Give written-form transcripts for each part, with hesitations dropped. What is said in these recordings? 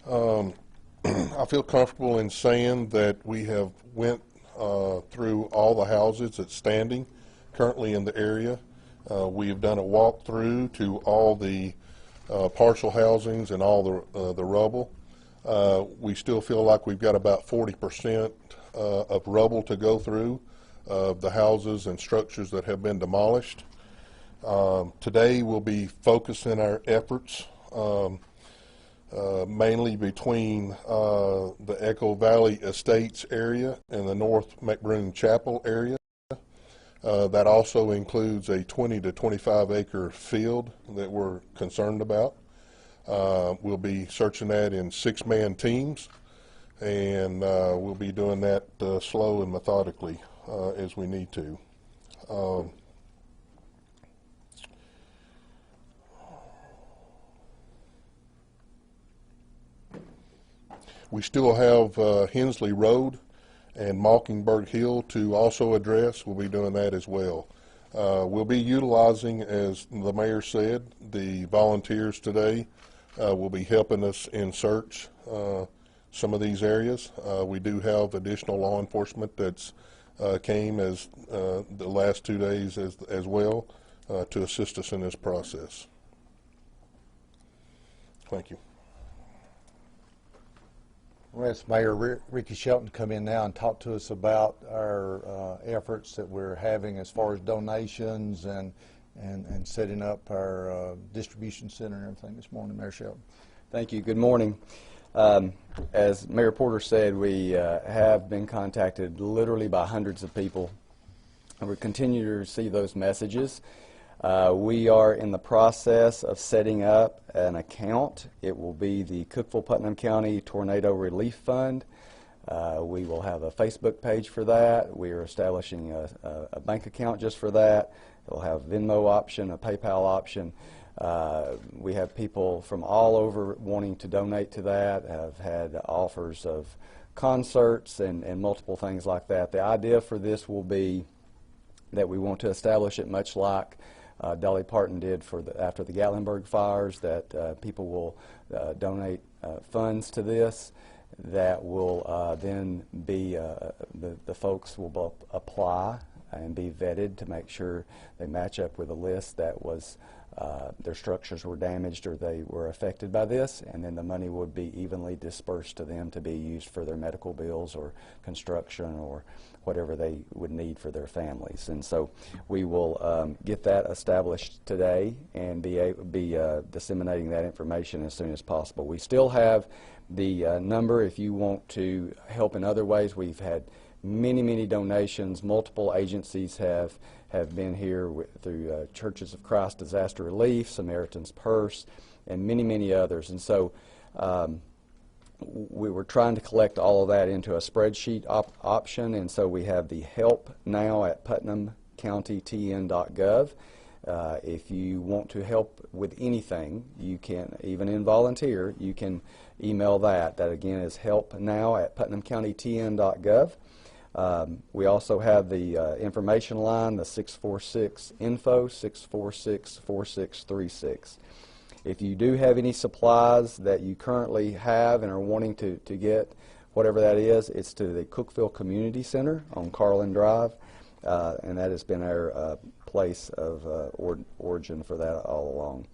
I feel comfortable in saying that we have went through all the houses that's standing currently in the area. We have done a walkthrough to all the partial housings and all the rubble. We still feel like we've got about 40% of rubble to go through of the houses and structures that have been demolished. Today we'll be focusing our efforts mainly between the Echo Valley Estates area and the North McBroom Chapel area. That also includes a 20 to 25 acre field that we're concerned about. We'll be searching that in 6-man teams, and we'll be doing that slow and methodically as we need to. We still have Hensley Road and Mockingbird Hill to also address. We'll be doing that as well. We'll be utilizing, as the mayor said, the volunteers today will be helping us in search some of these areas. We do have additional law enforcement that's came as the last 2 days as well to assist us in this process. Thank you. We'll ask Mayor Ricky Shelton to come in now and talk to us about our efforts that we're having as far as donations and setting up our distribution center and everything this morning. Mayor Shelton. Thank you. Good morning. As Mayor Porter said, we have been contacted literally by hundreds of people, and we continue to receive those messages. We are in the process of setting up an account. It will be the Cookeville-Putnam County Tornado Relief Fund. We will have a Facebook page for that. We are establishing a bank account just for that. It will have a Venmo option, a PayPal option. We have people from all over wanting to donate to that, have had offers of concerts and multiple things like that. The idea for this will be that we want to establish it much like Dolly Parton did after the Gatlinburg fires, that people will donate funds to this that will then be, the folks will apply and be vetted to make sure they match up with a list that was their structures were damaged or they were affected by this, and then the money would be evenly dispersed to them to be used for their medical bills or construction or whatever they would need for their families. And so we will get that established today and be disseminating that information as soon as possible. We still have the number if you want to help in other ways. We've had many donations. Multiple agencies have been here through Churches of Christ Disaster Relief, Samaritan's Purse, and many others. And so we were trying to collect all of that into a spreadsheet option, and so we have the help now at putnamcountytn.gov. If you want to help with anything, you can, even in volunteer, you can email that. That again is help now at putnamcountytn.gov. We also have the information line, the 646-INFO, 646-4636. If you do have any supplies that you currently have and are wanting to get, whatever that is, it's to the Cookeville Community Center on Carlin Drive, and that has been our place of origin for that all along.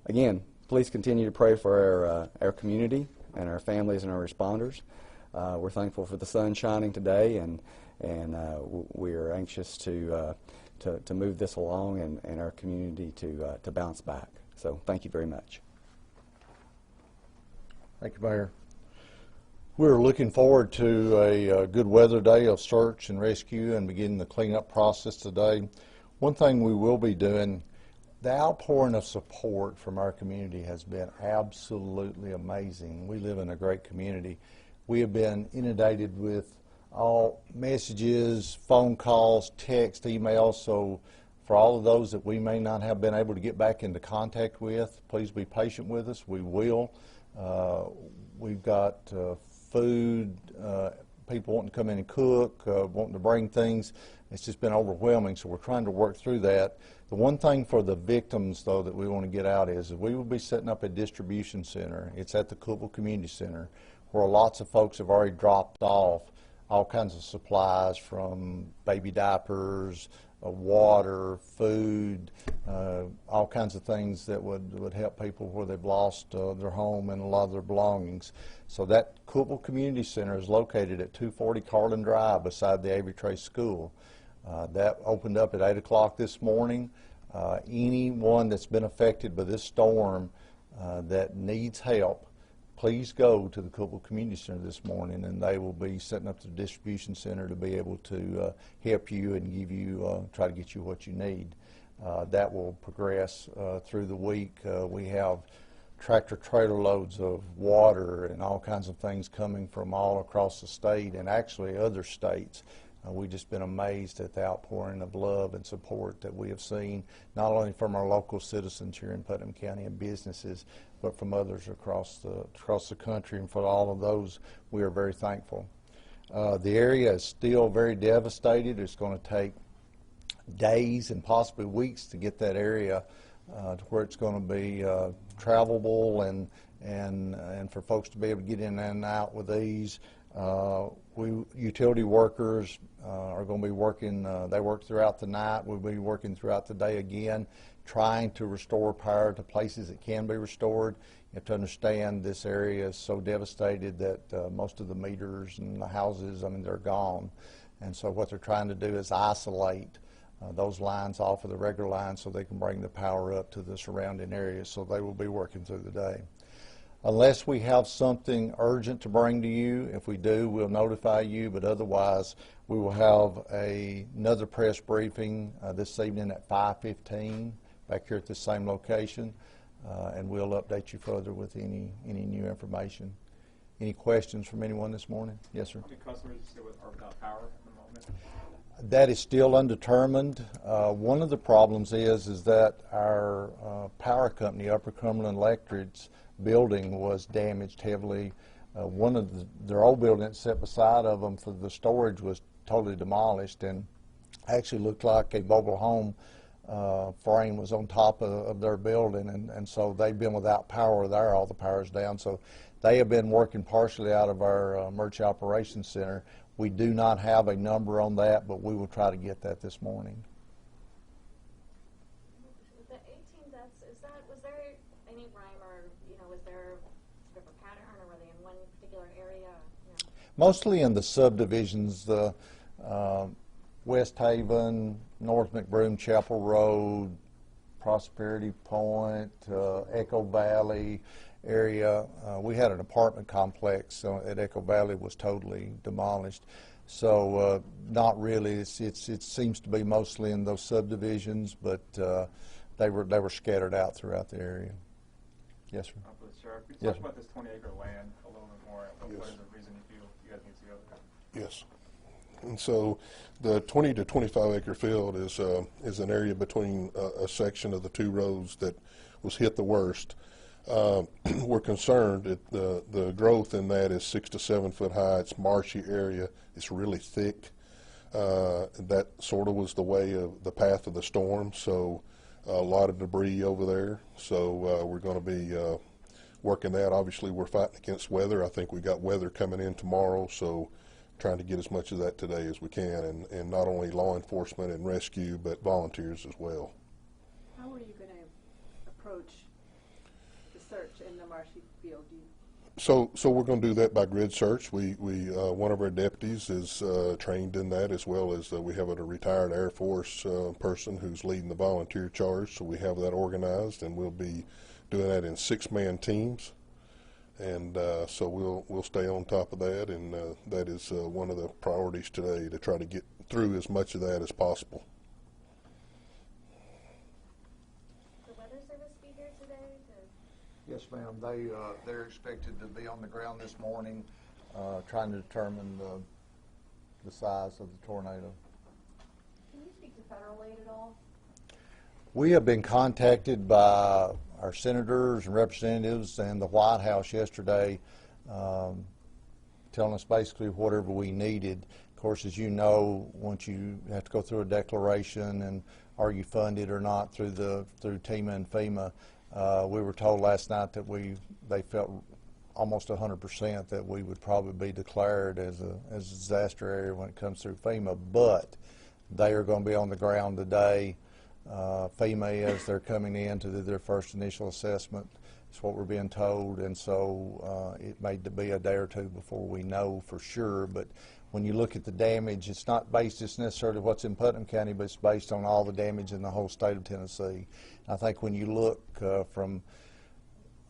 Again, please continue to pray for our community and our families and our responders. We're thankful for the sun shining today, and we are anxious to move this along and our community to bounce back. So thank you very much. Thank you, Mayor. We're looking forward to a good weather day of search and rescue and beginning the cleanup process today. One thing we will be doing, the outpouring of support from our community has been absolutely amazing. We live in a great community. We have been inundated with all messages, phone calls, text, emails. So for all of those that we may not have been able to get back into contact with, please be patient with us. We will. We've got food, people wanting to come in and cook, wanting to bring things. It's just been overwhelming, so we're trying to work through that. The one thing for the victims, though, that we want to get out is we will be setting up a distribution center. It's at the Cookeville Community Center, where lots of folks have already dropped off all kinds of supplies, from baby diapers, water, food, all kinds of things that would help people where they've lost their home and a lot of their belongings. So that Cookeville Community Center is located at 240 Carlin Drive beside the Avery Trace School. That opened up at 8 o'clock this morning. Anyone that's been affected by this storm that needs help, please go to the Cookeville Community Center this morning, and they will be setting up the distribution center to be able to help you and give you, try to get you what you need. That will progress through the week. We have tractor trailer loads of water and all kinds of things coming from all across the state and actually other states. We've just been amazed at the outpouring of love and support that we have seen, not only from our local citizens here in Putnam County and businesses, but from others across the country. And for all of those, we are very thankful. The area is still very devastated. It's going to take days and possibly weeks to get that area to where it's going to be travelable and for folks to be able to get in and out with ease. Utility workers are going to be working, they work throughout the night. We'll be working throughout the day again, trying to restore power to places that can be restored. You have to understand this area is so devastated that most of the meters and the houses, I mean, they're gone. And so what they're trying to do is isolate those lines off of the regular lines so they can bring the power up to the surrounding areas. So they will be working through the day. Unless we have something urgent to bring to you, if we do, we'll notify you, but otherwise we will have another press briefing this evening at 5:15 back here at the same location, and we'll update you further with any new information. Any questions from anyone this morning? Yes, sir. Do customers still are without power at the moment? That is still undetermined. One of the problems is that our power company, Upper Cumberland Electric's building, was damaged heavily. One of their old building that sat beside of them for the storage was totally demolished, and actually looked like a mobile home frame was on top of their building, and so they've been without power there. All the power's down, so they have been working partially out of our emergency operations center. We do not have a number on that, but we will try to get that this morning. The 18 deaths, was there any rhyme, or was there sort of a pattern, or were they in one particular area? Mostly in the subdivisions, the West Haven, North McBroom Chapel Road, Prosperity Point, Echo Valley area. We had an apartment complex at Echo Valley was totally demolished. So not really. It seems to be mostly in those subdivisions, but they were scattered out throughout the area. Yes, sir. For the sheriff, we Yes, talked about this 20-acre land a little bit more. What is the reason you feel you guys need to go there? Yes. And so the 20 to 25 acre field is an area between a section of the two roads that was hit the worst. We're concerned that the growth in that is 6 to 7 foot high. It's marshy area. It's really thick. That sort of was the way of the path of the storm. So a lot of debris over there. So we're going to be working that. Obviously, we're fighting against weather. I think we got weather coming in tomorrow. So trying to get as much of that today as we can, and not only law enforcement and rescue, but volunteers as well. How are you going to approach the search in the marshy field? So we're going to do that by grid search. We one of our deputies is trained in that, as well as we have a retired Air Force person who's leading the volunteer charge. So we have that organized, and we'll be doing that in 6-man teams. And so we'll stay on top of that, and that is one of the priorities today, to try to get through as much of that as possible. The Weather Service be here today? Yes, ma'am. They're expected to be on the ground this morning, trying to determine the size of the tornado. Can you speak to federal aid at all? We have been contacted by our senators and representatives and the White House yesterday. telling us basically whatever we needed. Of course, as you know, once you have to go through a declaration and are you funded or not through TEMA and FEMA, we were told last night that they felt almost 100% that we would probably be declared as a disaster area when it comes through FEMA, but they are going to be on the ground today. FEMA, as they're coming in to do their first initial assessment, is what we're being told, and so it may be a day or two before we know for sure. But when you look at the damage, it's not based just necessarily what's in Putnam County, but it's based on all the damage in the whole state of Tennessee. I think when you look from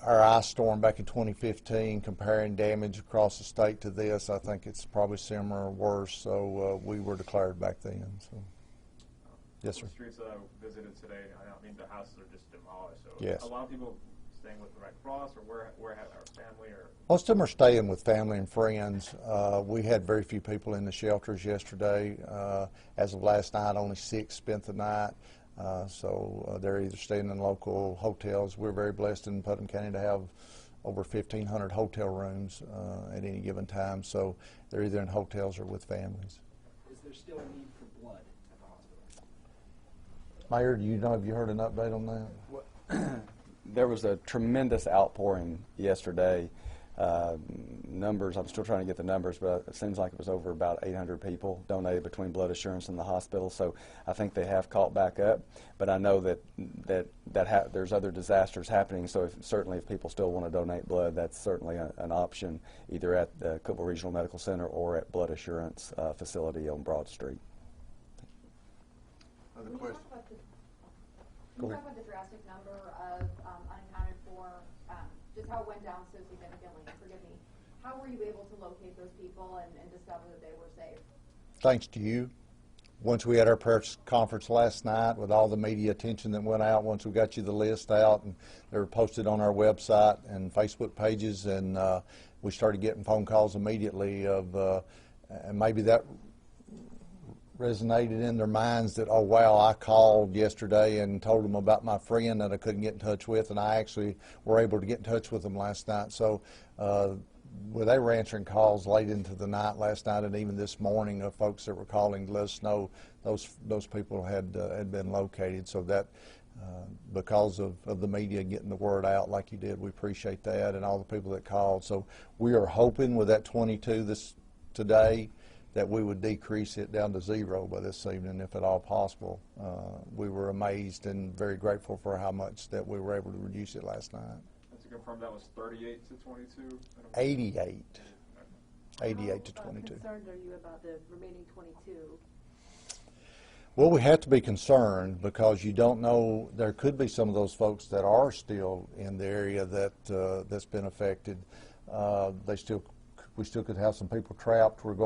our ice storm back in 2015, comparing damage across the state to this, I think it's probably similar or worse. So we were declared back then. So. Yes, sir. The streets that I visited today, I mean, the houses are just demolished. So yes. A lot of people staying with the Red Cross, or where have our family, or most of them are staying with family and friends. We had very few people in the shelters yesterday. As of last night, only 6 spent the night. So they're either staying in local hotels. We're very blessed in Putnam County to have over 1,500 hotel rooms at any given time. So they're either in hotels or with families. Is there still a need for blood at the hospital? Mayor, have you heard an update on that? There was a tremendous outpouring yesterday. Numbers, I'm still trying to get the numbers, but it seems like it was over about 800 people donated between blood assurance and the hospital. So I think they have caught back up. But I know that there's other disasters happening. So certainly if people still want to donate blood, that's certainly an option, either at the Cookeville Regional Medical Center or at Blood Assurance facility on Broad Street. Other questions? Can you talk about the drastic number of unaccounted for, just how it went down so significantly? Forgive me. How were you able to locate those people and discover that they were safe? Thanks to you. Once we had our press conference last night with all the media attention that went out, once we got you the list out, and they were posted on our website and Facebook pages, and we started getting phone calls immediately of, and maybe that resonated in their minds that, oh wow, I called yesterday and told them about my friend that I couldn't get in touch with, and I actually were able to get in touch with them last night. So they were answering calls late into the night last night and even this morning of folks that were calling to let us know those people had been located. So that because of the media getting the word out like you did, we appreciate that, and all the people that called. So we are hoping with that 22 today that we would decrease it down to 0 by this evening, if at all possible. We were amazed and very grateful for how much that we were able to reduce it last night. And to confirm, that was 38 to 22? 88. 88 to 22. How concerned are you about the remaining 22? Well, we have to be concerned because you don't know, there could be some of those folks that are still in the area that's been affected. We still could have some people trapped. We're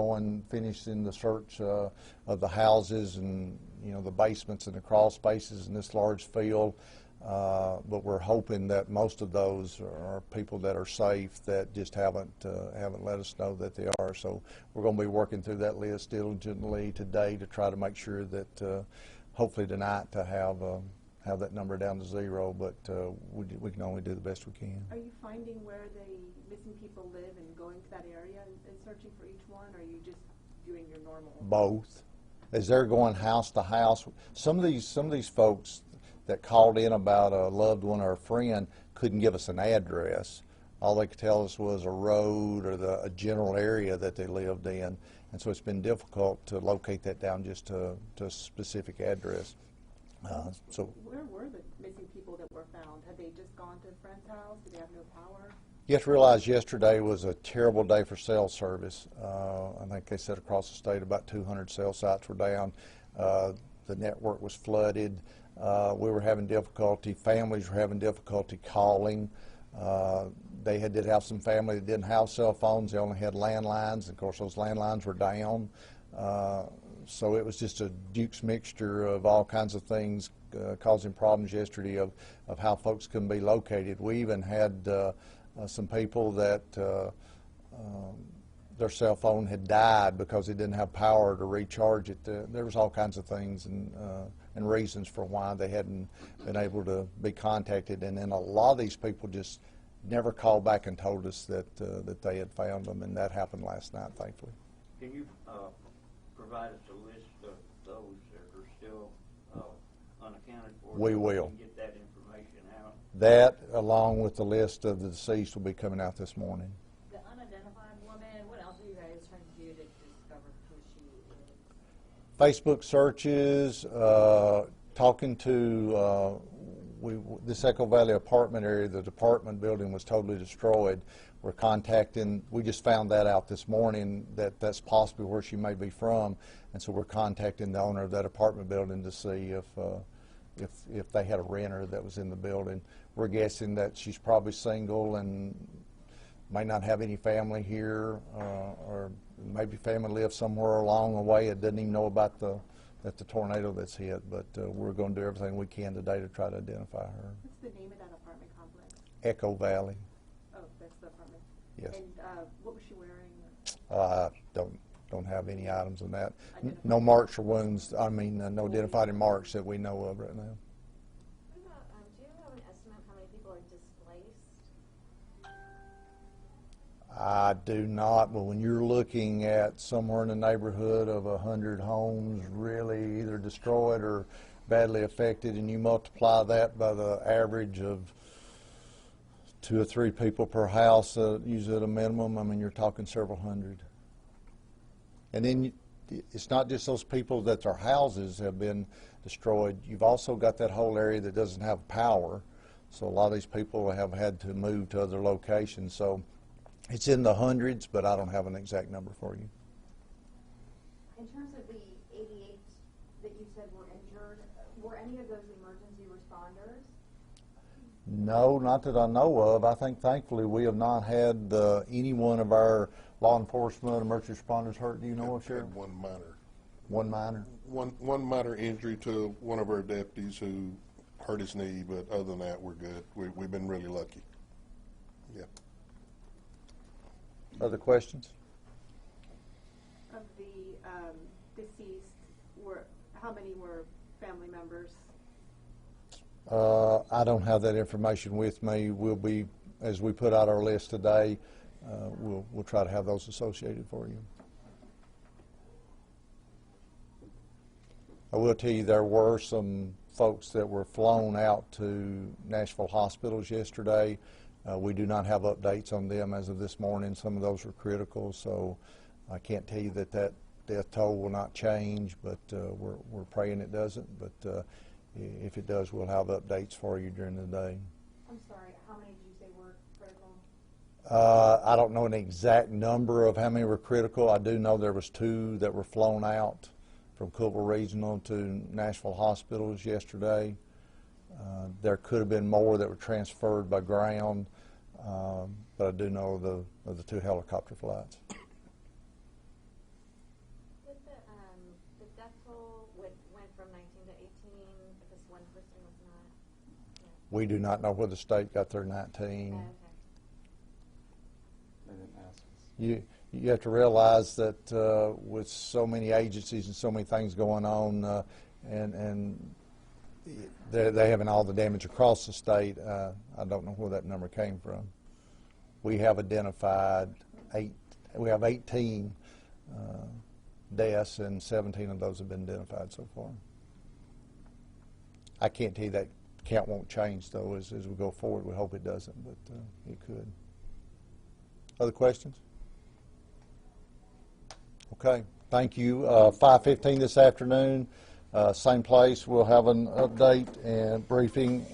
finishing the search of the houses and the basements and the crawl spaces in this large field. But we're hoping that most of those are people that are safe that just haven't let us know that they are. So we're going to be working through that list diligently today to try to make sure that hopefully tonight to have that number down to 0. But we can only do the best we can. Are you finding where the missing people live and going to that area and searching for each one, or are you just doing your normal? Both. As they're going house to house, some of these folks that called in about a loved one or a friend couldn't give us an address. All they could tell us was a road or a general area that they lived in, and so it's been difficult to locate that down just to a specific address. So where were the missing people that were found? Had they just gone to a friend's house? Did they have no power? You have to realize yesterday was a terrible day for cell service. I think they said across the state about 200 cell sites were down. The network was flooded. We were having difficulty. Families were having difficulty calling. They did have some family that didn't have cell phones. They only had landlines. Of course, those landlines were down. So it was just a Duke's mixture of all kinds of things causing problems yesterday of how folks can be located. We even had some people that their cell phone had died because they didn't have power to recharge it. There was all kinds of things and reasons for why they hadn't been able to be contacted. And then a lot of these people just never called back and told us that that they had found them, and that happened last night, thankfully. Can you provide us a list of those that are still unaccounted for? We so will. can get that information out. That, along with the list of the deceased, will be coming out this morning. The unidentified woman, what else are you guys trying to do to discover who she is? Facebook searches, talking to this Echo Valley apartment area, the apartment building was totally destroyed. We're contacting, we just found that out this morning, that that's possibly where she may be from, and so we're contacting the owner of that apartment building to see if they had a renter that was in the building. We're guessing that she's probably single and may not have any family here, or maybe family lives somewhere along the way and doesn't even know about the tornado that's hit. But we're going to do everything we can today to try to identify her. What's the name of that apartment complex? Echo Valley. Oh, that's the apartment. Yes. And what was she wearing? Don't have any items on that. No marks or wounds. I mean, no identified marks that we know of right now. What about, do you have an estimate of how many people are displaced? I do not, but when you're looking at somewhere in the neighborhood of 100 homes really either destroyed or badly affected, and you multiply that by the average of 2 or 3 people per house, usually at a minimum, I mean, you're talking several hundred. And then it's not just those people that their houses have been destroyed. You've also got that whole area that doesn't have power. So a lot of these people have had to move to other locations. So it's in the hundreds, but I don't have an exact number for you. In terms of the 88 that you said were injured, were any of those emergency responders? No, not that I know of. I think thankfully we have not had any one of our law enforcement emergency responders hurt. Do you know of, Sheriff? One minor. One minor? One minor injury to one of our deputies who hurt his knee, but other than that, we're good. We've been really lucky. Yeah. Other questions? Of the deceased, how many were family members? I don't have that information with me. We'll be, as we put out our list today, we'll try to have those associated for you. I will tell you there were some folks that were flown out to Nashville hospitals yesterday. We do not have updates on them as of this morning. Some of those were critical, so I can't tell you that death toll will not change, but we're praying it doesn't. But if it does, we'll have updates for you during the day. I'm sorry, how many did you say were critical? I don't know an exact number of how many were critical. I do know there was 2 that were flown out from Cookville Regional to Nashville hospitals yesterday. There could have been more that were transferred by ground, but I do know of the 2 helicopter flights. Did the death toll went from 19 to 18 because one person was not? Yeah. We do not know where the state got their 19. Okay. They didn't ask us. You have to realize that with so many agencies and so many things going on, and they're having all the damage across the state, I don't know where that number came from. We have identified 18 deaths, and 17 of those have been identified so far. I can't tell you that count won't change, though, as we go forward. We hope it doesn't, but it could. Other questions? Okay, thank you. 5:15 this afternoon, same place. We'll have an update and briefing.